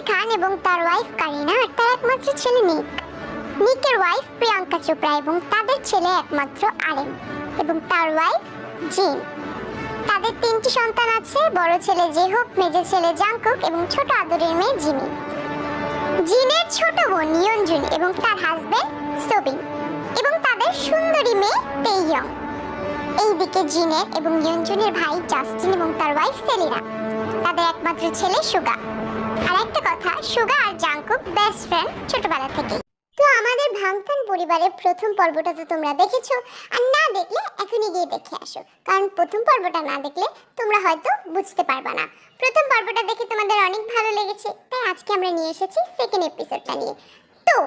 খান এবং তার ওয়াইফ কারিনা আর তার একমাত্র ছেলে নিক। নিকের ওয়াইফ প্রিয়াঙ্কা চোপড়া এবং তাদের ছেলে একমাত্র আরেম এবং তার ওয়াইফ জিন। তাদের 3টি সন্তান আছে, বড় ছেলে জেহোপ, মেজো ছেলে জাংকুক এবং ছোট আদরের মেয়ে জিমি। জিনের ছোট বোন ইয়ঞ্জুন এবং তার হাজবেন্ড সোবিন এবং তাদের সুন্দরী মেয়ে তেইয়ং। এইদিকে জিনের এবং ইয়ঞ্জুনের ভাই জাস্টিন এবং তার ওয়াইফ সেলিনা। তাদের একমাত্র ছেলে সুগা। আর একটা কথা, সুগা আর জাংকুক বেস্ট ফ্রেন্ড ছোটবেলা থেকেই। তো আমাদের ভাঙতান পরিবারের প্রথম পর্বটা তো তোমরা দেখেছো, আর না দেখলে এখনই গিয়ে দেখে আসো, কারণ প্রথম পর্বটা না দেখলে তোমরা হয়তো বুঝতে পারবে না। প্রথম পর্বটা দেখে তোমাদের অনেক ভালো লেগেছে, তাই আজকে আমরা নিয়ে এসেছি সেকেন্ড এপিসোডটা নিয়ে। তো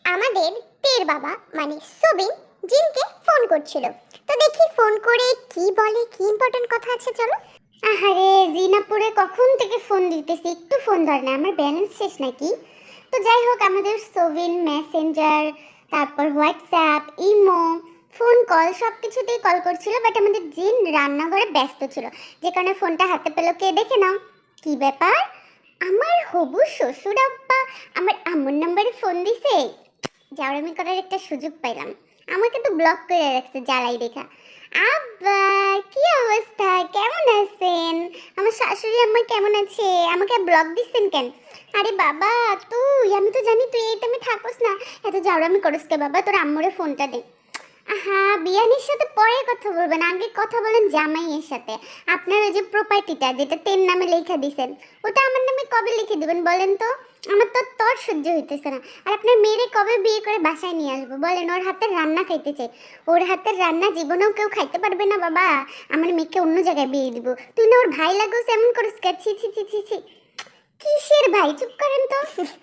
আমাদের তের বাবা মানে সোবিন জিনকে ফোন করছিল, তো দেখি ফোন করে কি বলে, কি ইম্পর্টেন্ট কথা আছে। চলো। আহারে জিনাপুরে কখন থেকে ফোন দিতেছি, একটু ফোন ধর না, আমার ব্যালেন্স শেষ নাকি। তো যাই হোক, আমাদের সোবিন মেসেঞ্জার, তারপর হোয়াটসঅ্যাপ, ইমো, ফোন কল সব কিছুতেই কল করছিল, বাট আমাদের জিন রান্নাঘরে ব্যস্ত ছিল, যে কারণে ফোনটা হাতে পেলো। কে দেখে নাও কি ব্যাপার, আমার হবু শ্বশুর আব্বা আমার আম্মুর নাম্বারে ফোন দিছে। জাউরামি করার একটা সুযোগ পাইলাম, আমাকে তো ব্লক করে রাখছে জ্বালাই দেখা। আব্বা কি অবস্থা, কেমন আছেন? আমার শাশুড়ি আম্মা কেমন আছে? আমাকে ব্লক দিচ্ছেন কেন? আরে বাবা তুই, আমি তো জানি তুই এই টাইমে থাকোস না, এত জাউরামি করিস কে বাবা, তোর আম্মুরে ফোনটা দে। হ্যাঁ, বিয়ানির সাথে পরে কথা বলবেন, আগে কথা বলেন জামাইয়ের সাথে। আপনার ওই যে প্রপার্টিটা যেটা তের নামে লেখা দিয়েছেন, ওটা আমার নামে কবে লিখে দেবেন বলেন তো? আমার তো তোর সহ্য হইতেছে না। আর আপনার মেয়েরে কবে বিয়ে করে বাসায় নিয়ে আসবো বলেন? ওর হাতের রান্না খাইতে চাই, ওর হাতের রান্না জীবনেও কেউ খাইতে পারবে না বাবা। আমার মেয়েকে অন্য জায়গায় বিয়ে দিব। তুই না ওর ভাই লাগোস, এমন করিস কে? ছি ছি ছি ছি ছি। কিসের ভাই, চুপ করেন তো।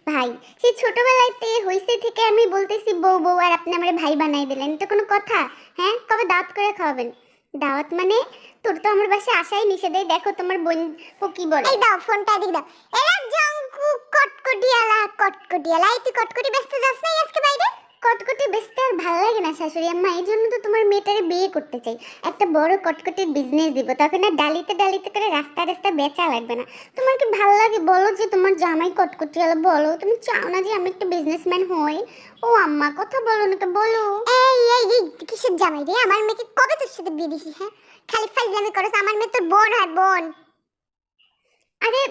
ভাই সেই ছোটবেলাতে হইছে থেকে আমি বলতেছি বউ বউ, আর আপনি আমার ভাই বানাই দিলেন, এটা কোনো কথা? হ্যাঁ, কবে দাওয়াত করে খাওয়াবেন? দাওয়াত মানে তোর তো আমার বাসায় আসাই নিষেধ। দেখো তোমার বোন ও কি বলে। এই দাও ফোনটা, দিক দাও। এরা জাঙ্কু কটকটিয়ালা কটকটিয়ালা, এই তুই কটকটি ব্যস্ত যাস না আজকে বাইরে? কটকটি বেচতে আর ভালো লাগে না শাশুড়ি আম্মা, এই জন্য তো তোমার মেয়েটারে বিয়ে করতে চাই। একটা বড় কটকটির বিজনেস দিব, তখন আর ডালিতে ডালিতে করে রাস্তা রাস্তা বেচা লাগবে না। তোমার কি ভালো লাগে বলো, যে তোমার জামাই কটকটিওয়ালা? বলো তুমি চাও না যে আমি একটা বিজনেসম্যান হই? ও আম্মা কথা বলো না, বলো। এই এই এই কিসের জামাই রে? আমার মেয়েকে কবে তোর সাথে বিয়ে দিছিস? হ্যাঁ, খালি ফাইজলামি করছ। আমার মেয়ে তোর বোন হয়, বোন। আরে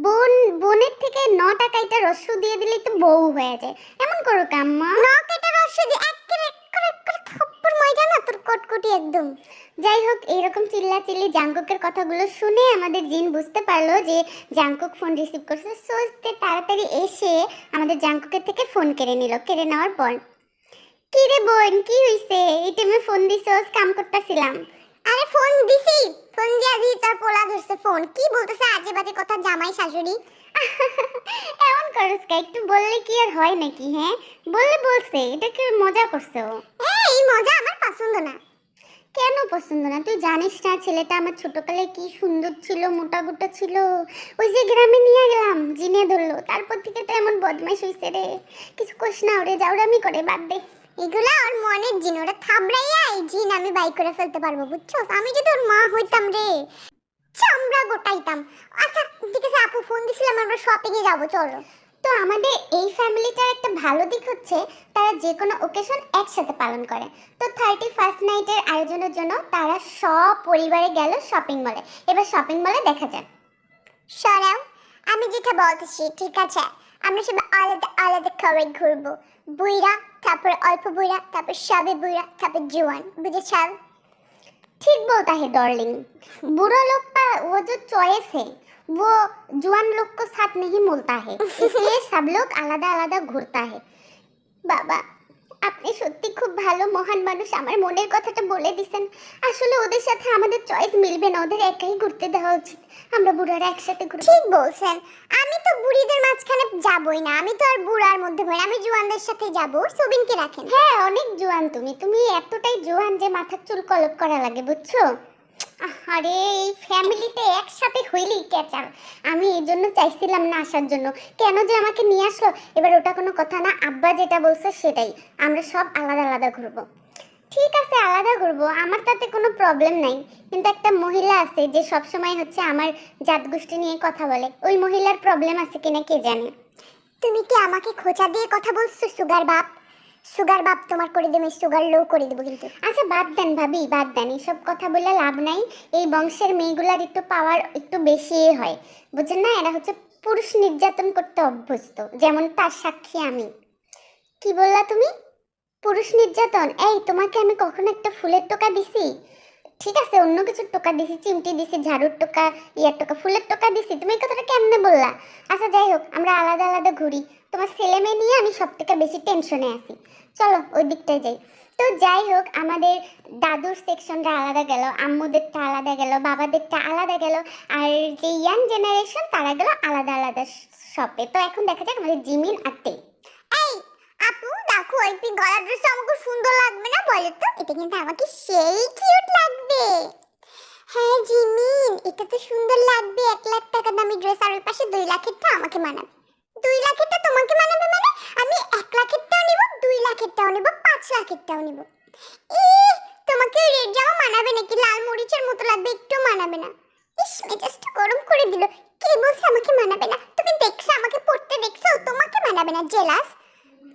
বোন, বোনের থেকে 9 টাকাইটা রস্য দিয়ে দিলেই তো বউ হয়ে যায়, এমন করো কাম্মা। 9 টাকা রস্য দিয়ে এক থাপ্পড় ময়দা না তোর কটকটি একদম। যাই হোক, এইরকম চিল্লাচিল্লি জাংকুকের কথাগুলো শুনে আমাদের জিন বুঝতে পারলো যে জাংকুক ফোন রিসিভ করছে। সো তাড়াতাড়ি এসে আমাদের জাংকুকের থেকে ফোন কেড়ে নিল। কেড়ে নেওয়ার পর, কি রে বোন কি হইছে, এই টাইমে ফোন দিছস? কাম করতেছিলাম। আরে ফোন দিছি, ফোন দিয়া দি তার পোলা ধরছে ফোন। কি বলতেছে আজে বাজে কথা জামাই শাশুড়ি। এমন করস কা, একটু বললে কি আর হয় নাকি? হ্যাঁ বললে বলছে, এটা কি মজা করছো? এই মজা আমার পছন্দ না। কেন পছন্দ না? তুই জানিস না ছেলেটা আমার ছোটকালে কি সুন্দর ছিল, মোটা গোটা ছিল। ওই যে গ্রামে নিয়ে গেলাম, জিনে ধরলো, তারপর থেকে তো এমন বদমাইশ হইছে রে। কিছু কোশ না, ওরে জাউরামি করে, বাদ দে এগুলা। ওর মনের জিন, ওরা থাবড়াইয়া এই জিন আমি বাই করে ফেলতে পারবো, বুঝছো? আমি যদি ওর মা হইতাম রে, চামড়া গোটাইতাম। আচ্ছা ঠিক আছে আপু, ফোন দিছিলাম, আমরা শপিং এ যাবো, চলো। তো আমাদের এই ফ্যামিলিটার একটা ভালো দিক হচ্ছে তারা যে কোনো ওকেশন একসাথে পালন করে। তো 31st নাইটের আয়োজনের জন্য তারা সব পরিবারে গেল শপিং মলে। এবার শপিং মলে দেখা যাক। সরাও, আমি যেটা বলতেছি ঠিক আছে, আমরা সবাই আলাদা আলাদা করে ঘুরবো। বুইরা, তারপর অল্প বুইরা, তারপর সবে বুইরা, তারপর জোয়ান, বুঝেছ? ठीक बोलता है डार्लिंग, बुरा लोग का वो जो चॉइस है वो जवान लोग को साथ नहीं मिलता है, इसलिए सब लोग आलादा आलादा घूरता है। बाबा আপনি সত্যি খুব ভালো মহান মানুষ, আমার মনের কথাটা বলে দিছেন। আসলে ওদের সাথে আমাদের চয়েস মিলবে না, ওদের একাই ঘুরতে দেওয়া উচিত, আমরা বুড়ারা একসাথে ঘুরব। ঠিক বলছেন, আমি তো বুড়িদের মাঝখানে যাবই না, আমি তো আর বুড়ার মধ্যে ভয়, আমি জোয়ানদের সাথে যাব। সবিনকে রাখেন। হ্যাঁ অনেক জোয়ান তুমি, তুমি এতটাই জোয়ান যে মাথার চুল কলপ করা লাগে, বুঝছো? আরে এই ফ্যামিলিতে একসাথে হইলেই কেচাল, আমি এই জন্য চাইছিলাম না আসার জন্য, কেন যে আমাকে নিয়ে আসলো। এবার ওটা কোনো কথা না, আব্বা যেটা বলছে সেটাই, আমরা সব আলাদা আলাদা ঘুরবো। ঠিক আছে, আলাদা করব, আমার তাতে কোনো প্রবলেম নাই। কিন্তু একটা মহিলা আছে যে সব সময় হচ্ছে আমার জাত গোষ্ঠী নিয়ে কথা বলে, ওই মহিলার প্রবলেম আছে কিনা কে জানে। তুমি কি আমাকে খোঁচা দিয়ে কথা বলছো? সুগার বাপ, সুগার বাপ তোমার করে দেবো, সুগার লো করে দেবো কিন্তু। আচ্ছা বাদ দেন ভাবি, বাদ দেন, এসব কথা বলে লাভ নাই। এই বংশের মেয়েগুলার একটু পাওয়ার একটু বেশি হয়, বুঝছেন না? এরা হচ্ছে পুরুষ নির্যাতন করতে অভ্যস্ত, যেমন তার সাক্ষী আমি। কি বললা তুমি? পুরুষ নির্যাতন? এই তোমাকে আমি কখনো একটা ফুলের টোকা দিছি? ঠিক আছে, অন্য কিছুর টোকা দিছি, চিমটি দিছি, ঝাড়ুর টোকা, ইয়ার টোকা, ফুলের টোকা দিছি, তুমি এই কথাটা কেমনে বললা? আচ্ছা যাই হোক, আমরা আলাদা আলাদা ঘুরি, তোমার ছেলে মেয়ে নিয়ে আমি সব থেকে বেশি টেনশনে আছি। চলো ওই দিকটায় যাই। তো যাই হোক, আমাদের দাদুর সেকশনটা আলাদা গেল, আম্মুদেরটা আলাদা গেল, বাবাদেরটা আলাদা গেল, আর যে ইয়াং জেনারেশন তারা গেল আলাদা আলাদা শপে। তো এখন দেখা যাক আমাদের জিমিন আর তে। এই আপু দেখো, এই গলার ড্রেস আমাকে সুন্দর লাগবে না বলো তো? এটা কিন্তু আমাকে সেই কিউট লাগবে। হ্যাঁ জিমিন, এটা তো সুন্দর লাগবে। 1 লাখ টাকা দামি ড্রেস, আর ওই পাশে 2 লাখেরটা আমাকে মানাবে। 2 লাখেরটা তোমাকে মানাবে মানে? আমি 1 লাখেরটাও নিব, 2 লাখেরটাও নিব, 5 লাখেরটাও নিব। এ তোমাকে রেড জামা মানাবে নাকি? লাল মরিচের মতো লাগবে, একটু মানাবে না। ইস, মেজাজটা গরম করে দিল। কে বলছে আমাকে মানাবে না? তুমি দেখছো আমাকে পড়তে, দেখছো? তোমাকে মানাবে না, জেলাস।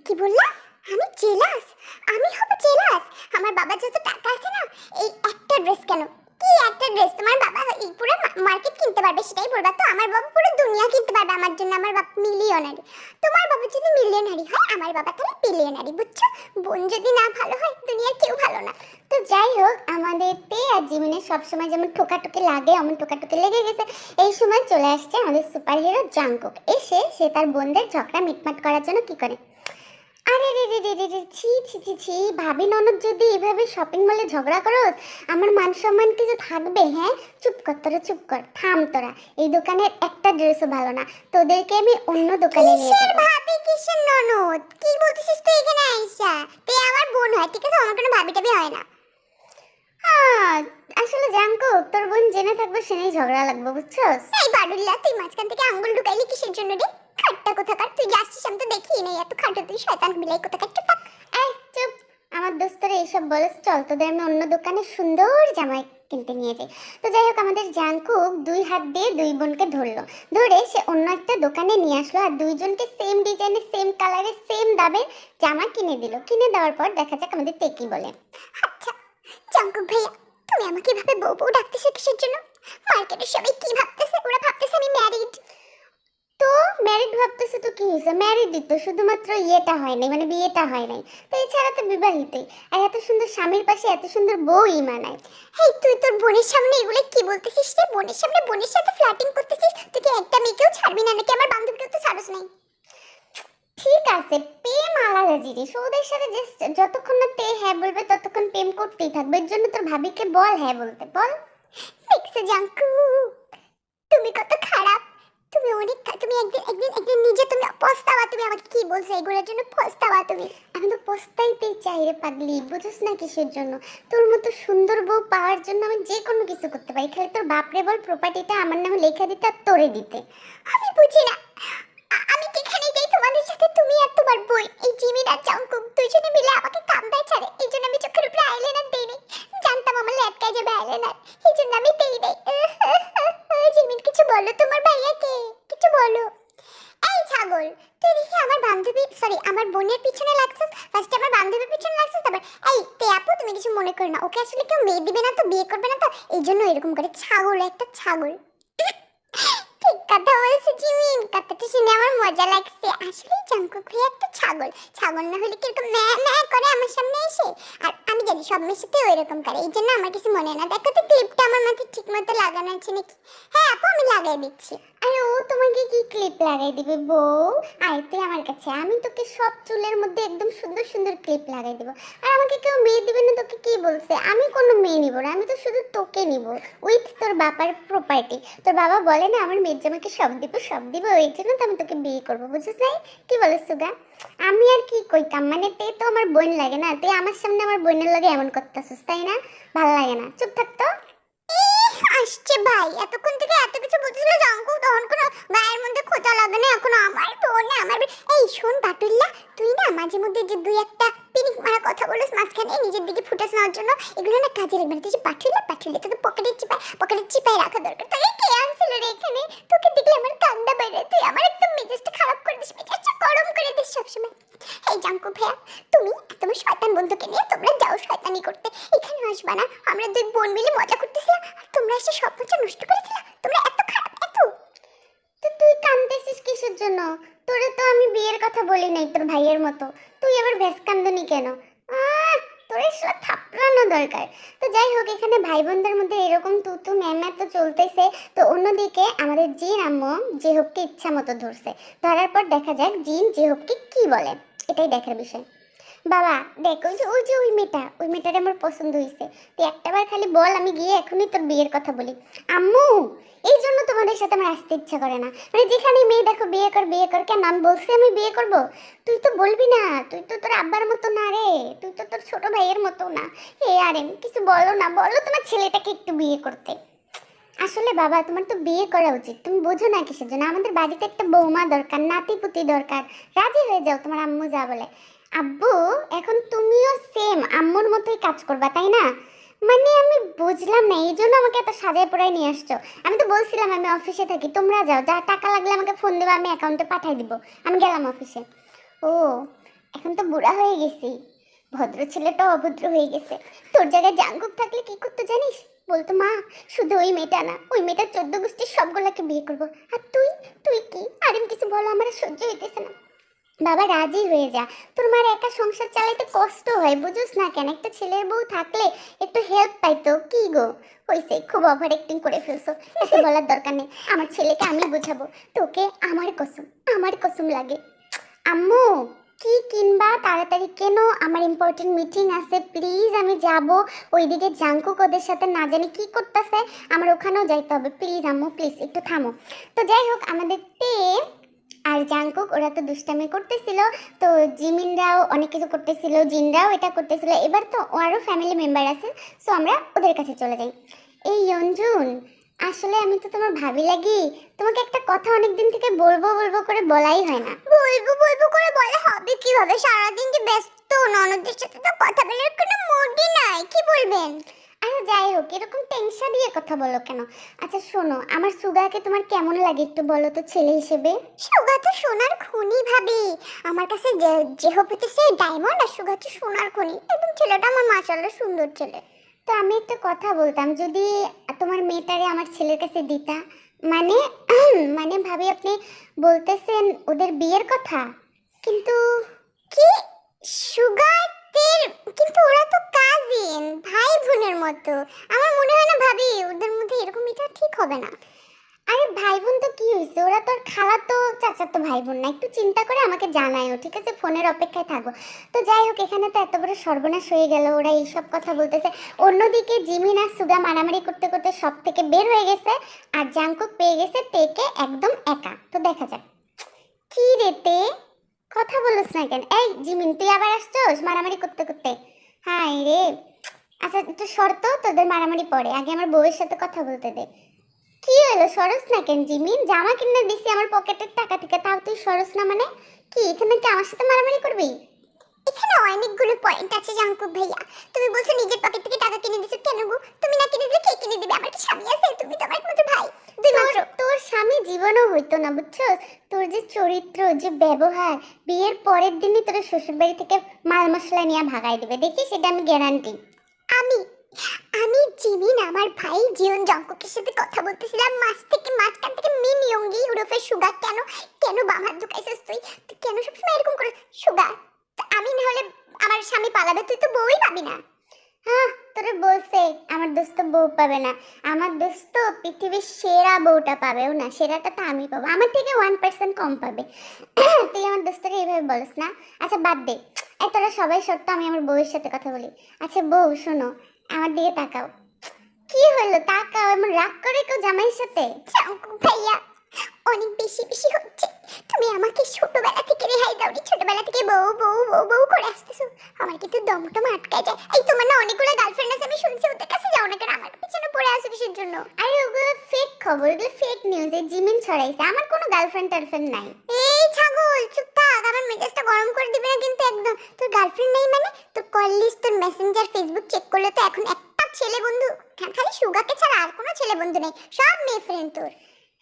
কি বললা? আমি জেলাস? আমি হব জেলাস? আমার বাবার যত টাকা আছে না, এই একটা ড্রেস কেন? কি একটা ড্রেস? তোমার বাবা এই পুরো মার্কেট কিনতে পারবে, সেটাই বলবা তো? আমার বাবা পুরো দুনিয়া কিনতে পারবে আমার জন্য। আমার বাবা মিলিয়নারি। তোমার বাবা যদি মিলিয়নারি হয়, আমার বাবা তাহলে বিলিয়নারি, বুঝছো? বোন যদি না ভালো হয়, দুনিয়ার কেউ ভালো না। তো যাই হোক, আমাদের তে আর জিমিনের সবসময় যেমন ঠোকাটুকি লাগে, এমন ঠোকাটুকি লেগে গেছে। এই সময় চলে আসছে আমাদের সুপার হিরো জাংকুক। এসে সে তার বোনদের ঝগড়া মিটমাট করার জন্য কি করে, আরে রে রে রে রে রে, ছি ছি ছি ছি, ভাবি ননদ যদি এভাবে শপিং মলে ঝগড়া করো, আমার মান সম্মান কিছু থাকবে? হ্যাঁ, চুপ কর তোরা, চুপ কর, থাম তোরা। এই দোকানের একটা ড্রেসও ভালো না, তোদেরকে আমি অন্য দোকানে নিয়ে কিসের যাবো। ভাবি, কিসের ননদ? কি বলতেছিস তুই এখানে আইসা? তুই আমার বোন হয়, ঠিক আছে? আমার কোনো ভাবি টাবি হয় না। হ্যাঁ, আসলে জাঙ্কুক, তোর বোন জেনে থাকবে, সেনেই ঝগড়া লাগবে, বুঝছস? এই বাড়ুল্লা, তুই মাঝখান থেকে আঙ্গুল ঢুকাইলি কিসের জন্য রে? খাট্টা কোথাকার, তুই যাচ্ছিস, আমি তো দেখি নাই। এত খাটো তুই, শয়তান বিলাই কোথাকার, চুপ থাক। এই চুপ, আমার দোস্তরা এইসব বলে, চল তোদের আমি অন্য দোকানে সুন্দর জামাই কিনতে নিয়ে যাই। তো যাই হোক, আমাদের জাঙ্কুক 2 হাত দিয়ে 2 বোনকে ধরলো, ধরে সে অন্য একটা দোকানে নিয়ে আসলো, আর 2জনকে সেম ডিজাইনের, সেম কালারের, সেম দামের জামা কিনে দিল। কিনে দেওয়ার পর দেখা যাক আমাদের তে কি বলে। আচ্ছা জাঙ্কুক ভাইয়া, তুমি আমাকে এভাবে বউ বউ ডাকতেছো কিসের জন্য? মার্কেটের সবাই কি ভাবতেছে? ওরা ভাবতেছে আমি ম্যারিড। তো ম্যারিড ভাবতেছে তো কি হয়েছে, ম্যারিডই তো, শুধুমাত্র ইয়েটা হয় নাই, মানে বিয়েটা হয় নাই, তো এছাড়া তো বিবাহিতই। আর এত সুন্দর স্বামীর পাশে এত সুন্দর বউই মানায়। হেই, তুই তোর বোনের সামনে এগুলো কি বলতেছিস রে? বোনের সামনে বোনের সাথে ফ্লার্টিং করতেছিস? তুই কি একটা মেয়েকেও ছাড়বি না নাকি? আমার বান্ধবীকেও তো ছাড়স নাই। ঠিক আছে, প্রেম আলাদা জিনিস, ওদের সাথে যতক্ষণ না তে হ্যাঁ বলবে ততক্ষণ প্রেম করতেই থাকবে। এর জন্য তোর ভাবিকে বল হ্যাঁ বলতে, বল। দেখছো জাঙ্কুক, তুমি কত খারাপ। তুমি অনেক তুমি একদিন একদিন একদিন নিজে তুমি পস্তাবা। তুমি আমাকে কি বলছো এগুলোর জন্য? পস্তাবা তুমি। আমি তো পস্তাইতেই চাই রে পাগলি, বুঝছ না কিসের জন্য? তোর মতো সুন্দর বউ পাওয়ার জন্য আমি যে কোনো কিছু করতে পারি, খালি তোর বাপরে বল প্রপার্টিটা আমার নামে লেখা দিতে আর তোরে দিতে। আমি বুঝি না, আমি যেখানে যাই তোমাদের সাথে, তুমি আর তোমার বোন, এই জিমিন আর জাঙ্কুক দুজনে মিলে আমাকে কামড়ায় ছাড়ে। এই জন্য আমি চোখের উপরে আইলাইনার দেই নাই। জানতাম আমার ল্যাটকায় যাবে আইলাইনার, এই জন্য আমি দেই নাই। জিমিন, কিছু বলো তোমার ভাইয়াকে, কিছু বলো। এই ছাগল, তুই দেখি আমার বান্ধবী, সরি আমার বোনের পিছনে লাগছিস। ফার্স্ট আমার বান্ধবীর পিছনে লাগছিস, তারপর এই তে আপু, তুমি কিছু মনে করো না, ওকে আসলে কেউ মেয়ে দিবে না তো, বিয়ে করবে না তো, এই জন্য এরকম করে। ছাগল, একটা ছাগল। ঠিক কথা বলছে জিমিন, কথাটা শুনে আমার মজা লাগছে। আসলে জাঙ্কুক ভাই একটা ছাগল। ছাগল না হলে কিরকম ম্যা ম্যা করে আমার সামনে এসে। আর আমি জানি সব মেয়ের সাথে ওইরকম করে, এই জন্য আমার কিছু মনে হয় না। দেখো তো ক্লিপটা আমার মাথায় ঠিক মতো লাগানো আছে নাকি? হ্যাঁ আপু, আমি লাগাই দিচ্ছি। আরে ও তোমাকে কি ক্লিপ লাগাই দিবে বউ? আয় তুই আমার কাছে, আমি তোকে সব চুলের মধ্যে একদম সুন্দর সুন্দর ক্লিপ লাগাই দেবো। আর আমাকে কেউ মেয়ে দিবে না, তোকে কি বলছে? আমি কোনো মেয়ে নিব না, আমি তো শুধু তোকে নিব, উইথ তোর বাবার প্রপার্টি। তোর বাবা বলে না আমার মেয়ের জামাকে সব দিব, সব দিব, ওই জন্য তো আমি তোকে বিয়ে করবো, বুঝছিস নাই? কি বলিস সুগা? আমি আর কি কইতাম, মানে তে তো আমার বোন লাগে না, তুই আমার সামনে আমার বোনের লাগে এমন করতেছিস, তাই না? ভালো লাগে না, চুপ থাক তো। আসছে ভাই, এতক্ষণ থেকে এত কিছু বলতেছিল জাঙ্কুক, তখন কোনো গায়ের মধ্যে খোঁচা লাগে না। এখন আমার বোন, আমার এই শোন বাটুল্লা, তুই না মাঝে মধ্যে যে দুই একটা পিনিক মারা কথা বলিস মাঝখানে নিজের দিকে ফুটেজ নেওয়ার জন্য, এগুলো না কাজে লাগবে না। তুই যে পাঠুলে তোকে পকেটে চিপায় রাখা দরকার। তোকে কে আনছিল রে এখানে? তোকে দেখলে আমার কান্না বাইরে, তুই আমার একদম মেজাজটা খারাপ করে দিস, মেজাজটা গরম করে দিস সবসময়। এই জাঙ্কু ভাইয়া, তুমি তোমার শয়তান বন্ধুকে নিয়ে তোমরা যাও শয়তানি করতে, এখানে আসবা না। আমরা দুই বোন মিলে মজা করতেছিলাম আর তোমরা এসে সব মজা নষ্ট করে দিলা। তোমরা এত খারাপ, এত। তো তুই কাঁদতেছিস কিসের জন্য? তোরে তো আমি বিয়ের কথা বলি নাই তোর ভাইয়ের মতো, তুই আবার ভেস কান্দনি কেন? তোর এসব থাপড়ানো দরকার। তো যাই হোক, এখানে ভাই বোনদের মধ্যে এরকম তুতু ম্যামা তো চলতেছে। তো অন্যদিকে আমাদের জিন আম্মু জেহবকে ইচ্ছা মতো ধরছে। ধরার পর দেখা যাক জিন জেহবকে কি বলে, এটাই দেখার বিষয়। বাবা দেখ, ওই মেয়েটারে আমার পছন্দ হয়েছে, তুই একটাবার খালি বল, আমি গিয়ে এখনই তোর বিয়ের কথা বলি। আম্মু, এই জন্য তোমাদের সাথে আমার আসতে ইচ্ছা করে না। মানে যেখানে মেয়ে দেখো বিয়ে কর, কেন আমি বলছি আমি বিয়ে করব? তুই তো বলবি না, তুই তো তোর আব্বার মতো না রে, তুই তো তোর ছোট ভাইয়ের মতো না। হে আরে কিছু বলো না, বলো তোমার ছেলেটাকে একটু বিয়ে করতে। আসলে বাবা, তোমার তো বিয়ে করা উচিত, তুমি বোঝো না কিসের জন্য? আমাদের বাড়িতে একটা বৌমা দরকার, নাতিপুতি দরকার। রাজি হয়ে যাও, তোমার আম্মু যা বলে। আব্বু, এখন তুমিও সেম আম্মুর মতোই কাজ করবা, তাই না? মানে আমি বুঝলাম না, এই জন্য আমাকে এত সাজায় পড়ায় নিয়ে আসছো। আমি তো বলছিলাম আমি অফিসে থাকি, তোমরা যাও, যা টাকা লাগলে আমাকে ফোন দেবে, আমি অ্যাকাউন্টে পাঠিয়ে দিব। আমি গেলাম অফিসে। ও, এখন তো বুড়া হয়ে গেছি, ভদ্র ছেলেটা অভদ্র হয়ে গেছে। তোর জায়গায় জাঙ্কুক থাকলে কি করতো জানিস? বলতো মা, শুধু ওই মেয়েটা না, ওই মেয়েটা 14 গোষ্ঠীর সবগুলোকে বিয়ে করবো। আর তুই তুই কি? আর আমি কিছু বলো, আমার আর সহ্য হইতেছে না। বাবা রাজি হয়ে যা, তোর মার একা সংসার চালাইতে কষ্ট হয়, বুঝোস না কেন? একটা ছেলের বউ থাকলে একটু হেল্প পাইতো। কি গো, হইছে, খুব ওভার অ্যাক্টিং করে ফেলছো, এত বলার দরকার নেই। আমার ছেলেকে আমি বুঝাবো, তোকে আমার কসম লাগে। আম্মু, কি কিনবা তাড়াতাড়ি কেন, আমার ইম্পর্টেন্ট মিটিং আছে, প্লিজ আমি যাব। ওইদিকে জাঙ্কুক ওদের সাথে না জানি কি করতেছে, আমার ওখানেও যাইতে হবে, প্লিজ আম্মু প্লিজ একটু থামো। তো যাই হোক, আমাদের আর জাঙ্কুক ওরা তো দুষ্টামি করতেছিল, তো জিমিনরাও অনেক কিছু করতেছিল, জিনরাও এটা করতেছিল। এবার তো আরও ফ্যামিলি মেম্বার আছে, সো আমরা ওদের কাছে চলে যাই। এই অঞ্জুন, আসলে আমি তো তোমার ভাবি লাগি, তোমাকে একটা কথা অনেকদিন থেকে বলবো করে বলাই হয় না। বলবো করে বলে হবে কিভাবে? সারাদিন যে ব্যস্ত, ননদের সাথে তো কথা বলার কোনো মুডই নাই। কি বলবেন? আচ্ছা যাই হোক, এরকম টেনশন দিয়ে কথা বলো কেন? আচ্ছা শোনো, আমার সুগাকে তোমার কেমন লাগে একটু বলো তো ছেলে হিসেবে? সুগা তো সোনার খনি ভাবি, আমার কাছে যে হইতেছে ডায়মন্ড, আর সুগা হচ্ছে সোনার খনি। এবং ছেলেটা আমার মাশাআল্লাহ সুন্দর ছেলে। তো আমি একটা কথা বলতাম, যদি তোমার মেয়েটারে আমার ছেলের কাছে দিতা। মানে মানে ভাবি, আপনি বলতেছেন ওদের বিয়ের কথা, কিন্তু কি? সুগারদের? কিন্তু ওরা তো কাজিন, ভাই বোনের মতো। আমার মনে হয় না ভাবি ওদের মধ্যে এরকম এটা ঠিক হবে না। আরে ভাই বোন তো কি হয়েছে, ওরা তো আর খালাতো চাচাতো ভাই বোন না। একটু চিন্তা করে আমাকে জানায়ও, ঠিক আছে? ফোনের অপেক্ষায় থাকবো। তো যাই হোক, এখানে তো এত বড় সর্বনাশ হয়ে গেল, ওরা এইসব কথা বলতেছে। অন্যদিকে জিমিন আর সুগা মারামারি করতে করতে সব থেকে বের হয়ে গেছে, আর জাঙ্কুক পেয়ে গেছে তেকে একদম একা। তো দেখা যাক কি রেতে কথা বলিস না কেন? এই জিমিন, তুই আবার আসছস মারামারি করতে করতে? হাই রে। আচ্ছা একটু শর্ত, তোদের মারামারি পড়ে, আগে আমার বউয়ের সাথে কথা বলতে দে। কি হলো, সরস না কেন জিমিন? জামা কিনে দিছি আমার পকেটের টাকা থেকে, তাও তুই সরস না? মানে কি, এখানে কি আমার সাথে মারামারি করবি? এখানে অনেকগুলো পয়েন্ট আছে জাঙ্কুক ভাইয়া। তুমি বলছো নিজের পকেট থেকে টাকা কিনে দিছো, কেন গো? তুমি না কিনে দিলে কে কিনে দিবে? আমার কি স্বামী আছে? তুমি তো আমার মতো ভাই, দুই মাত্র। তোর স্বামী জীবনও হইতো না, বুঝছো? তোর যে চরিত্র, যে ব্যবহার, বিয়ের পরের দিনই তোর শ্বশুর বাড়ি থেকে মাল মশলা নিয়ে ভাগাই দিবে, দেখিস, এটা আমি গ্যারান্টি। আমি আমি জিমিন আমার ভাই জিয়ন জঙ্কুকের সাথে কথা বলতেছিলাম, মাঝখান থেকে মিন ইয়ঙ্গি উরফে সুগা। কেন কেন বাম হাত ঢুকাইছিস তুই? তুই কেন সবসময় এরকম করে? সুগা, আমি না হলে আমার স্বামী পালাবে, তুই তো বউই পাবি না। হ্যাঁ, তোরে বলছে আমার দোস্ত বউ পাবে না, আমার দোস্ত পৃথিবীর সেরা বউটা পাবেও না, সেরাটা তো আমি পাবো, আমার থেকে 1% কম পাবে। তুই আমার দোস্তকে এইভাবে বলিস না। আচ্ছা বাদ দে, এই তোরা সবাই সত্য, আমি আমার বউয়ের সাথে কথা বলি। আচ্ছা বউ শোনো, আমার দিকে তাকাও। কি হলো, তাকাও, এমন রাগ করে কেউ জামাইয়ের সাথে? জাঙ্কুক ভাইয়া, অনেক বেশি বেশি হচ্ছে। তুমি আমাকে ছোটবেলা থেকে রেহাই দাওনি, ছোটবেলা থেকে বউ বউ বউ বউ করে আসতেছো। আমার কিন্তু দমটম আটকায় যায়। এই তোমার না অনেকগুলো গার্লফ্রেন্ড আছে, আমি শুনছি, ওদের কাছে যাও না কেন? আমার পিছনে পড়ে আসো কিসের জন্য? আরে ওগুলো ফেক খবর, ওগুলো ফেক নিউজ, এই জিমিন ছড়াইছে, আমার কোনো গার্লফ্রেন্ড টার্লফ্রেন্ড নাই। এই ছাগল, চুপ থাক, আমার মেজাজটা গরম করে দিবি না কিন্তু একদম। তোর গার্লফ্রেন্ড নেই মানে? তোর কল লিস্ট, তোর মেসেঞ্জার, ফেসবুক চেক করলে তো এখন একটা ছেলে বন্ধু, খালি সুগাকে ছাড়া আর কোনো ছেলে বন্ধু নেই, সব মেয়ে ফ্রেন্ড তোর।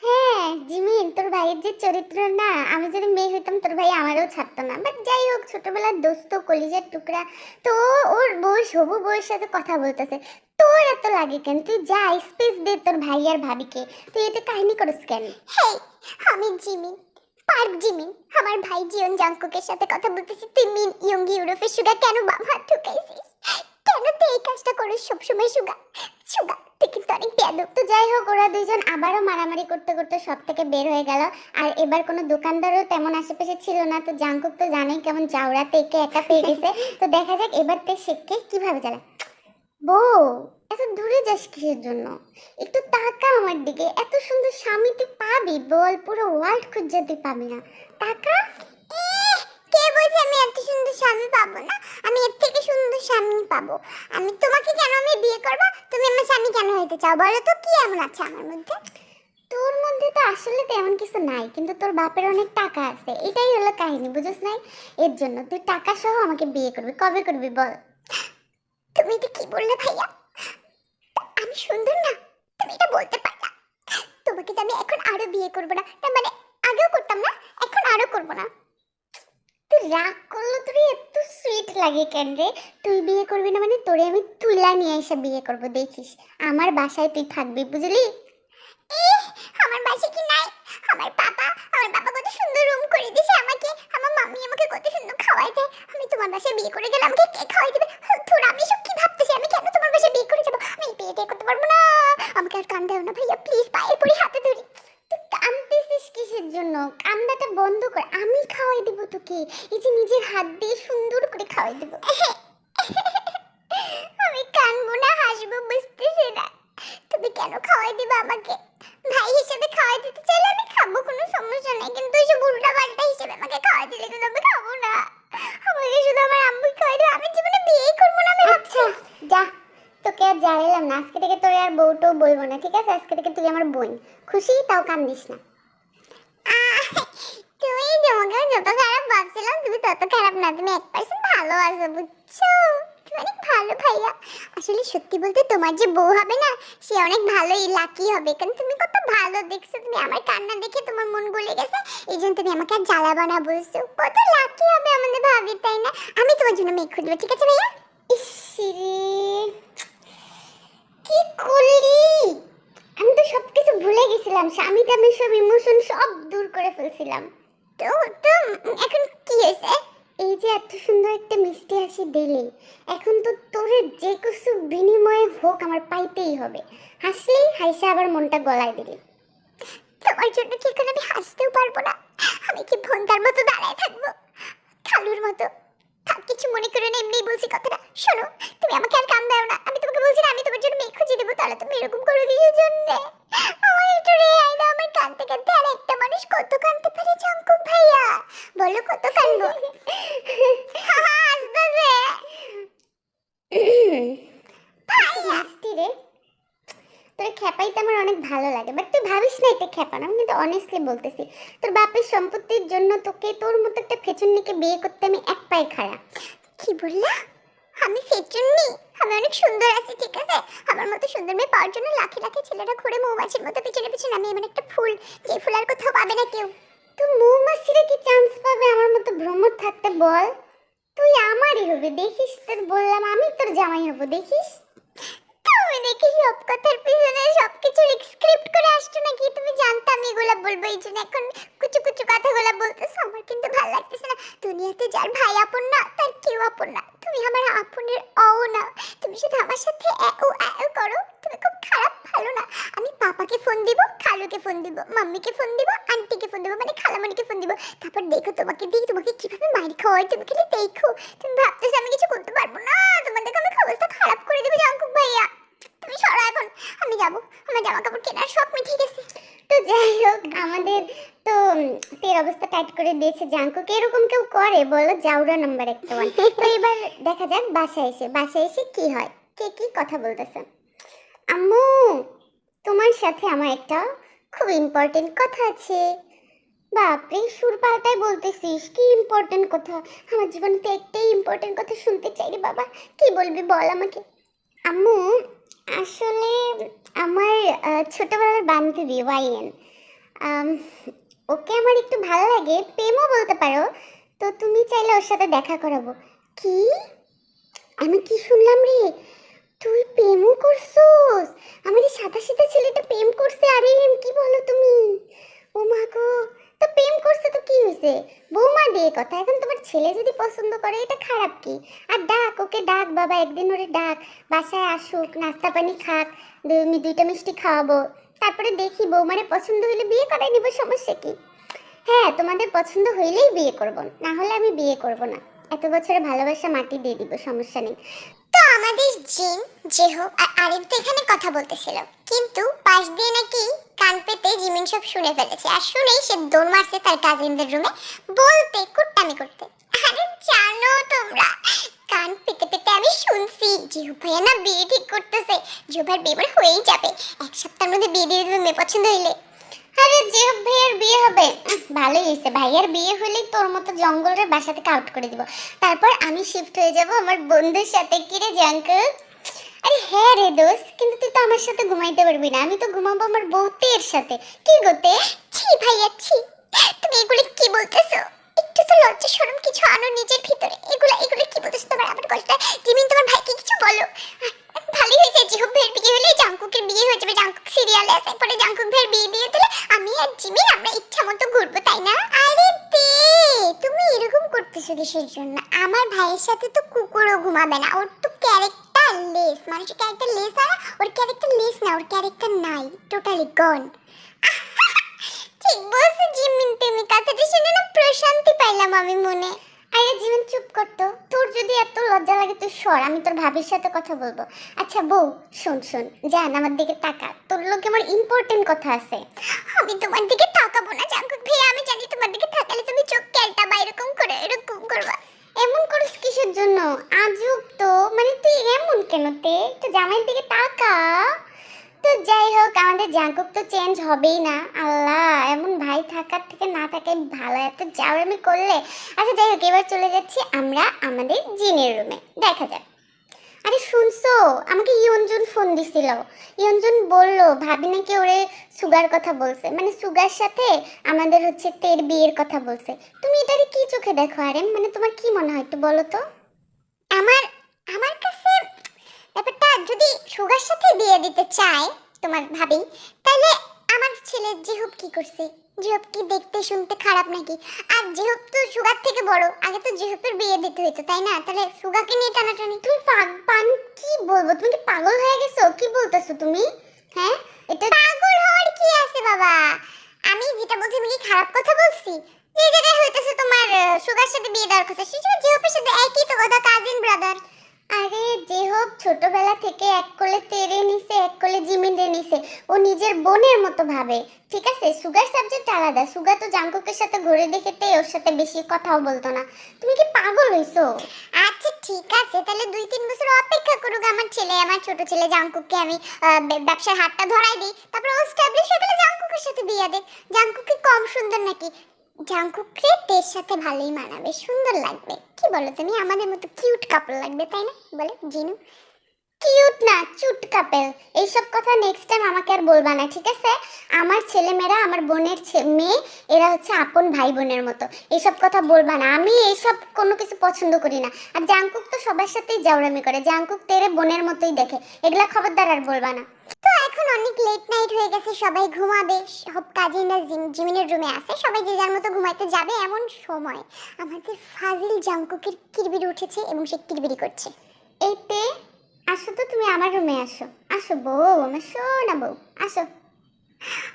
হ্যাঁ জিমিন, তোর ভাইয়ের যে চরিত্র না, আমি যদি মেয়ে হইতাম তোর ভাই আমারও ছাড়তো না। বাট যাই হোক, ছোটবেলার দোস্ত, কলিজার টুকরা, তো ওর বয়স, হবু বউয়ের সাথে কথা বলতেছে, তোর এত লাগে কেন? তুই যা, স্পেস দে তোর ভাই আর ভাবিকে, তুই এতে কাহিনী করিস কেন? হেই, আমি জিমিন, পার্ক জিমিন, আমার ভাই জিয়ন জাংকুকের সাথে কথা বলতেছি, তুই মিন ইয়ঙ্গি ইউরোপের সুগা কেন বাম হাত ঢুকাইছিস? কেন তুই এই কাজটা করিস সবসময় সুগা? সুগা তুই কিন্তু অনেক বেয়াদব। তো যাই হোক, ওরা দুইজন আবারও মারামারি করতে করতে সব থেকে বের হয়ে গেল। আর এবার কোনো দোকানদারও তেমন আশেপাশে ছিল না। তো জাংকুক তো জানেই কেমন জাউরাতে একে একা পেয়ে গেছে। তো দেখা যাক এবার তে শেখকে কিভাবে চালায়। বউ, এত দূরে যাস কিসের জন্য? একটু তাকা আমার দিকে। এত সুন্দর স্বামী তুই পাবি বল? পুরো ওয়ার্ল্ড খুঁজে তুই পাবি না। তাকা। কে বলছে আমি এত সুন্দর স্বামী পাবো না? আমি এর থেকে সুন্দর স্বামী পাবো। আমি তোমাকে কেন আমি বিয়ে করবো? তুমি আমার স্বামী কেন হইতে চাও বলো তো? কি এমন আছে আমার মধ্যে? তোর মধ্যে তো আসলে তেমন কিছু নাই, কিন্তু তোর বাপের অনেক টাকা আছে, এটাই হলো কাহিনী, বুঝছ নাই? এর জন্য তুই টাকা সহ আমাকে বিয়ে করবি। কবে করবি বল? তুমি এটা কি বললে ভাইয়া? আমি সুন্দর না? তুমি এটা বলতে পারলা? তোমাকে তো আমি এখন আরো বিয়ে করবো না, তার মানে আগেও করতাম না, এখন আরো করবো না। তুই রাগ করলো, তুই এত সুইট লাগে কেন রে? তুই বিয়ে করবি না মানে তোরে আমি তুলা নিয়ে এসে বিয়ে করব, দেখিস। আমার বাসায় তুই থাকবি, বুঝলি? আমার বাসে কি নাই? আমার বাবা কত সুন্দর রুম করে দিয়েছে আমাকে, আমার মাম্মি আমাকে কত সুন্দর খাওয়াই দেয়। আমি তোমার বাসায় বিয়ে করে গেলে আমাকে কে খাওয়াই দেবে? তোরা আমি সব কি ভাবতেছি? আমি কেন তোমার বাসায় বিয়ে করে যাবো? আমি বিয়েটাই করতে পারবো না। আমাকে আর কান্দাও না ভাইয়া, প্লিজ, পায়ে পড়ি, হাতে ধরি। তুই কাঁদতেছিস কিসের জন্য? কান্দাটা বন্ধ কর, আমি খাওয়াই দেব তোকে। এই যে নিজের হাত দিয়ে সুন্দর করে খাওয়াই দেব। আমি কানবো না হাসবো বুঝতেছি না। তুমি কেন খাওয়াই দিবে আমাকে? ভাই হিসেবে খাওয়াই দিতে চাইলে আমি খাবো, কোনো সমস্যা নেই, কিন্তু ওই সব উল্টা পাল্টা হিসেবে আমাকে খাওয়াই দিলে কিন্তু আমি খাবো না। আমাকে শুধু আমার আম্মু খাওয়াই দেবে, আমি জীবনে বিয়েই করবো না। আমি ভাবছি আচ্ছা যা, তোকে আর জ্বালালাম না, আজকে থেকে তোরে আর বউটাও বলবো না, ঠিক আছে? আজকে থেকে তুই আমার বোন। খুশি? তাও কান্দিস না। তুমি তোমাকে যত খারাপ ভাবছিলাম তুমি তত খারাপ না, তুমি 1% ভালো আছো বুঝছো? তুমি অনেক ভালো ভাইয়া। আসলে সত্যি বলতে তোমার যে বউ হবে না, সে অনেক ভালোই লাকি হবে, কারণ তুমি কত ভালো দেখছো। তুমি আমার কান্না দেখে তোমার মন গলে গেছে, এই জন্য তুমি আমাকে আর জ্বালাবা না বলছো। কত লাকি হবে আমাদের ভাবি, তাই না? আমি তোমার জন্য মেয়ে খুঁজবো, ঠিক আছে ভাইয়া? ইসরে, কি করলি? আমি তো সবকিছু ভুলে গেছিলাম, স্বামী টামি সব ইমোশন সব দূর করে ফেলছিলাম। তো তো এখন কি হয়েছে? এই যে এত সুন্দর একটা মিষ্টি হাসি দিলি, এখন তো তোরে যে কিছু বিনিময়ে হোক আমার পাইতেই হবে। হাসলেই হাসে আবার মনটা গলায় দিলি। তোমার জন্য কি এখন আমি হাসতেও পারবো না? আমি কি ভন্তার মতো দাঁড়ায় থাকবো, খালুর মতো? থাক, কিছু মনে করো না, এমনিই বলছি কথাটা। শোনো, তুমি আমাকে আর কান দাও না। আমি তোমাকে বলছি না আমি তোমার জন্য মেয়ে খুঁজে দেবো, তাহলে তুমি এরকম করো কিসের জন্য? আমার একটু রেহাই দাও, আমার কানতে কানতে। আর একটা মানুষ কত কানতে পারে জাঙ্কুক ভাইয়া? বলো কত কানবো? আসতেছে মিষ্টি রে, তোর খেপাইতে আমার অনেক ভালো লাগে, বাট তুই ভাবিস না এটা খেপা না, আমি কিন্তু অনেস্টলি বলতেছি। তোর বাপের সম্পত্তির জন্য তোকে, তোর মতো একটা ফেচুন্নিকে বিয়ে করতে আমি এক পায়ে খাড়া। কি বললা? আমি ফেচুন্নি? আমি অনেক সুন্দর আছি, ঠিক আছে? আমার মতো সুন্দর মেয়ে পাওয়ার জন্য লাখে লাখে ছেলেরা ঘুরে মৌমাছির মতো পিছনে পিছনে। আমি এমন একটা ফুল, যে ফুল আর কোথাও পাবে না কেউ। তুই মৌমাছিরা কি চান্স পাবে আমার মতো ভ্রমর থাকতে বল? তুই আমারই হবে, দেখিস। তোর বললাম আমি তোর জামাই হব, দেখিস। তুমি দেখি সব কথার পিছনে সবকিছু স্ক্রিপ্ট করে আসছো নাকি? তুমি জানতাম এগুলা বলবো, এই জন্য এখন কুচু কুচু কথাগুলা বলতেছো। আমার কিন্তু ভালো লাগতেছে না। দুনিয়াতে যার ভাই আপন না, তার কেউ আপন না। তুমি আমার আপনের অও না। তুমি শুধু আমার সাথে ও করো। তুমি খুব খারাপ, ভালো না। আমি পাপাকে ফোন দিব, খালুকে ফোন দিব, মাম্মিকে ফোন দিব, আন্টিকে ফোন দিব, মানে খালামণিকে ফোন দিব। তারপর দেখো তোমাকে দিই, তোমাকে কিভাবে মার খাওয়াই। তুমি খালি দেখো। তুমি ভাবতেছো আমি কিছু করতে পারবো না? তোমার দেখো আমি অবস্থা খারাপ করে দেবো জাঙ্কুক ভাইয়া। তুমি সরো এখন, আমি যাবো। আমার জামা কাপড় কেনার সব মিটিয়ে গেছে। তো যাই হোক, আমাদের তো তের অবস্থা টাইট করে দিয়েছে জাঙ্কুক। এরকম কেউ করে বলো? জাউরা নাম্বার একটা ওয়ান। তো এবার দেখা যাক বাসায় এসে কি হয়, কে কি কথা বলতেছে। আম্মু, তোমার সাথে আমার একটা খুব ইম্পর্টেন্ট কথা আছে। বাপরে, সুর পাল্টাই বলতেছিস, কি ইম্পর্টেন্ট কথা। আমার জীবনে তো একটাই ইম্পর্টেন্ট কথা শুনতে চাই রে বাবা। কি বলবি বল আমাকে। আম্মু, আসলে আমার ছোটবেলার বান্ধবী ওয়াইন, আম, ওকে আমার একটু ভালো লাগে, প্রেমও বলতে পারো। তো তুমি চাইলে ওর সাথে দেখা করাবো। কি? আমি কি শুনলাম রে? তুই প্রেমও করছস? আমার এই সাদা সিধা ছেলেটা প্রেম করছে? আরে কি বলো তুমি? ও মা গো, তো প্রেম করছে তো কি হয়েছে? বৌমা দিয়ে কথা, এখন তোমার ছেলে যদি পছন্দ করে এটা খারাপ কি? আর ডাক, ওকে ডাক বাবা, একদিন ওরে ডাক, বাসায় আসুক, নাস্তা পানি খাক, আমি দুইটা মিষ্টি খাওয়াবো, তারপরে দেখি বৌমারে পছন্দ হইলে বিয়ে করাই নিব, সমস্যা কি? হ্যাঁ, তোমাদের পছন্দ হইলেই বিয়ে করব, না হলে আমি বিয়ে করব না। এত বছরে ভালোবাসা মাটি দিয়ে দিব, সমস্যা নেই। তো আমাদের জিন, জেহো আর আরিফ তো এখানে কথা বলতেছিল, কিন্তু পাশ দিয়ে নাকি কান পেতে জিমিন সব শুনে ফেলেছে, আর শুনেই সে দৌড় মারছে তার কাজিনদের রুমে বলতে, কুট্টামি করতে। আরে জানো তোমরা, কান পেতে পেতে আমি শুনছি জিহু ভাইয়া না বিয়ে ঠিক করতেছে, জিহু ভাইয়ের বিয়ে হয়েই যাবে, 1 সপ্তাহের মধ্যে বিয়ে দিয়ে দেবে মেয়ে পছন্দ হইলে। আরে যে ভাইয়ের বিয়ে হবে, ভালোই হয়েছে। ভাইয়ার বিয়ে হলেই তোর মতো জঙ্গলের বাসা থেকে আউট করে দিব, তারপর আমি শিফট হয়ে যাব আমার বন্ধুর সাথে। কি রে জাঙ্কুক? আরে হ্যাঁ রে দোস্ত, কিন্তু তুই তো আমার সাথে ঘুমাইতে পারবি না, আমি তো ঘুমাবো আমার বউতের সাথে। কি গোতে? ছি ভাইয়া ছি, তুমি এগুলো কি বলতেছো? একটু তো লজ্জা শরম কিছু আনো নিজের ভিতরে, এগুলো এগুলো কি বলতেছো? তোমার আমার কষ্ট, জিমিন তোমার ভাইকে কিছু বলো। ভালোই হয়েছে, জিহু ভাইয়ের বিয়ে হলে জাঙ্কুকের বিয়ে হয়ে যাবে, জাঙ্কুক সিরিয়ালে আছে, পরে জাঙ্কুক ভাইয়ের বিয়ে দিয়ে দিলে আমি আর জিমিন আমরা ইচ্ছা মতো ঘুরবো, তাই না? আরে দে, তুমি এরকম করতেছো কিসের জন্য? আমার ভাইয়ের সাথে তো কুকুরও ঘুমাবে না, ওর তো ক্যারেক্টার লেস, মানুষের ক্যারেক্টার লেস আর ওর ক্যারেক্টার লেস না, ওর ক্যারেক্টার নাই, টোটালি গন। ঠিক বলছো জিমিন, তুমি কথাটা শুনে না প্রশান্তি পাইলাম আমি মনে। আরে জিমিন চুপ করতো, তোর যদি এত লজ্জা লাগে তুই সর, আমি তোর ভাবির সাথে কথা বলবো। আচ্ছা বউ, শোন শোন, জান আমার দিকে তাকা, তোর লোকে আমার ইম্পর্টেন্ট কথা আছে। আমি তোমার দিকে তাকাবো না জাঙ্কুক ভাইয়া, আমি জানি তোমার দিকে তাকালে তুমি চোখ কেলটাবা, এরকম করে এরকম করবা। এমন করিস কিসের জন্য? আজব তো, মানে তুই এমন কেন? তে তো জামাইয়ের দিকে তাকা। তো যাই হোক, আমাদের জাঙ্কুক তো চেঞ্জ হবেই না। আল্লাহ, এমন ভাই থাকার থেকে না থাকাই ভালো, এত জাউরামি করলে। আচ্ছা যাই হোক, এবার চলে যাচ্ছি আমরা আমাদের জিনের রুমে, দেখা যাক। আরে শুনছো, আমাকে ইয়ঞ্জন ফোন দিছিল। ইয়ঞ্জন বলল ভাবি নাকি ওরে সুগার কথা বলছে, মানে সুগার সাথে আমাদের হচ্ছে তের বিয়ের কথা বলছে। তুমি এটারে কি চোখে দেখো? আরে মানে তোমার কি মনে হয় একটু বলো তো। আমার আমার কাছে ব্যাপারটা, যদি সুগার সাথে বিয়ে দিতে চায় তোমার ভাবি, তাহলে আমার ছেলে জিহুব কি করছে? জিহুব কি দেখতে শুনতে খারাপ নাকি? আর জিহুব তো সুগার থেকে বড়, আগে তো জিহুবের বিয়ে দিতে হইতো, তাই না? তাহলে সুগাকে নিয়ে টানাটানি। তুমি পান কি বলবো? তুমি কি পাগল হয়ে গেছো? কি বলতেছো তুমি? হ্যাঁ, এটা পাগল হওয়ার কি আছে বাবা? আমি যেটা বলছি, আমি কি খারাপ কথা বলছি? যে জায়গায় হইতেছে তোমার সুগার সাথে বিয়ে দেওয়ার কথা, সেই সময় জিহুবের সাথে একই তো কথা, কাজিন ব্রাদার। আরে যে হোক, ছোটবেলা থেকে এক কোলে তেরে নিছে, এক কোলে জিমিনে নিছে, ও নিজের বোনের মতো ভাবে। ঠিক আছে, সুগার সাবজেক্ট আলাদা। সুগার তো জাঙ্কুকের সাথে ঘুরে দেখেতে ওর সাথে বেশি কথাও বলতো না। তুমি কি পাগল হইছো? আচ্ছা ঠিক আছে, তাহলে 2-3 বছর অপেক্ষা করুক আমার ছেলে, আমার ছোট ছেলে জাঙ্কুককে আমি ব্যবসার হাতটা ধরাই দিই, তারপর ও স্টাবলিশ হয়ে গেলে জাঙ্কুকের সাথে বিয়ে দেয়। জাঙ্কুক কি কম সুন্দর নাকি? জাঙ্কুককে তের সাথে ভালোই মানাবে, সুন্দর লাগবে। কি বলো তুমি? আমাদের মতো কিউট কাপল লাগবে, তাই না? বলে জিনু। কিউট না, চুট কাপেল। এইসব কথা নেক্সট টাইম আমাকে আর বলবা না, ঠিক আছে? আমার ছেলেমেয়েরা, আমার বোনের মেয়ে, এরা হচ্ছে আপন ভাই বোনের মতো। এইসব কথা বলবা না, আমি এইসব কোনো কিছু পছন্দ করি না। আর জাঙ্কুক তো সবার সাথেই জাউরামি করে, জাঙ্কুক তেরে বোনের মতোই দেখে, এগুলা খবরদার আর বলবা না। তো এখন অনেক লেট নাইট হয়ে গেছে, সবাই ঘুমাবে, সব কাজিনরা জিমিনের রুমে আছে, সবাই যে যার মতো ঘুমাইতে যাবে। এমন সময় আমাদের ফাজিল জাঙ্কুকের কিরবিরি উঠেছে এবং সে কিরবিরি করছে। এইতে আসো তো, তুমি আমার রুমে আসো। আসো বউ, আমার সোনা বউ, আসো।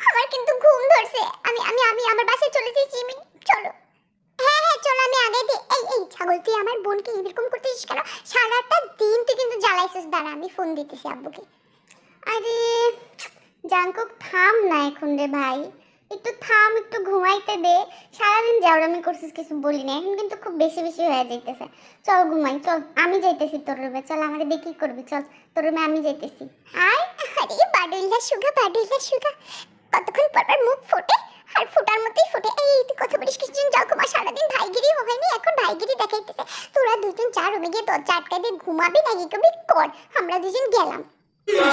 আমার কিন্তু ঘুম ধরছে, আমি আমি আমি আমার বাসায় চলে যাই জিমিন, চলো। হ্যাঁ হ্যাঁ চলো, আমি আগে দিই। এই এই ছাগল, তুই আমার বোনকে এরকম করতেছিস কেন? সারাটা দিন তুই কিন্তু জ্বালাইছিস, দাঁড়া আমি ফোন দিতেছি আব্বুকে। আরে জাঙ্কুক থাম না এখন রে ভাই, একটু থাম, একটু ঘুমাইতে দে। সারাদিন জাউরামি করছিস, কিছু বলি না, এখন কিন্তু খুব বেশি বেশি হয়ে যাইতেছে। চল ঘুমাই, চল আমি যাইতেছি তোর রুমে, চল আমাকে দিয়ে কি করবি, চল তোর রুমে আমি যাইতেছি। আয়, আরে বাডুল্লা সুগা, বাডুল্লা সুগা, কতক্ষণ পর পর মুখ ফোটে আর ফোটার মতোই ফোটে। এই তুই কথা বলিস কিছুজন, যাও ঘুমা, সারাদিন ভাইগিরি হয়নি, এখন ভাইগিরি দেখাইতেছে। তোরা দুজন যা রুমে গিয়ে দরজা আটকাই দিয়ে ঘুমাবি নাকি কবি কর, আমরা দুজন গেলাম।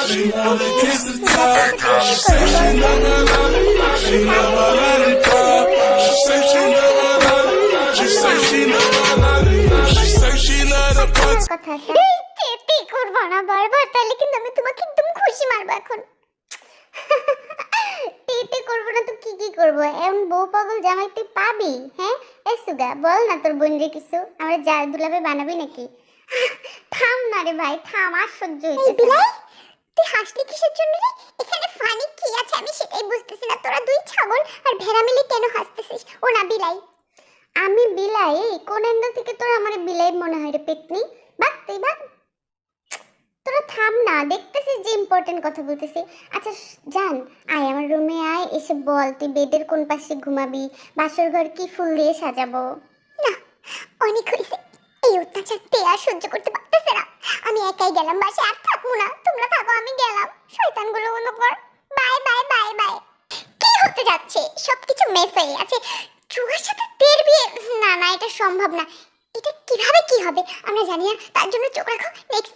She wanna kiss the top. She say she never love it. She never let it drop. She say she never love it. She say she never love it. She say she love the fuck. কথা আছে। এই তেতে করবো না বারবার, তাহলে কিন্তু আমি তোমাকে একদম খুশি মারবো এখন। টিতে করবো না তো কি কি করবো? এমন বউ পাগল জামাই তুই পাবি? হ্যাঁ এই সুগা বল না তোর বোনরে কিছু, আমরা যা দুলাবে বানাবি নাকি? থাম না রে ভাই থাম, আর সহ্য এই হইতেছে না। বিলাই, তুই হাসলি কিসের জন্য রে? এখানে ফানি কি আছে আমি সেটাই বুঝতেছি না। তোরা দুই ছাগল আর ভেড়া মিলে কেন হাসতেছিস? ও না বিলাই। আমি বিলাই? কোন অ্যাঙ্গেল থেকে তোর আমার বিলাই মনে হয় রে পেতনি? বাদ তুই বাদ, তোরা থাম না, দেখতেছিস যে ইম্পর্টেন্ট কথা বলতেছি। আচ্ছা জান, আয় আমার রুমে আয়, এসে বল তুই বেডের কোন পাশে ঘুমাবি, বাসর ঘর কি ফুল দিয়ে সাজাবো? না, অনেক হয়েছে, এই অত্যাচার তে আর সহ্য করতে পারতেছে না। আমি একাই গেলাম বাসায়, আর থাকবো না, তোমরা থাকো, আমি গেলাম। শয়তানগুলো বন্ধ কর, বাই বাই বাই বাই। কি হতে যাচ্ছে? সবকিছু মেস হয়ে আছে। চুয়ার সাথে তের বিয়ে, না না এটা সম্ভব না। এটা কিভাবে কি হবে আমরা জানি না, তার জন্য চোখ রাখো, নেক্সট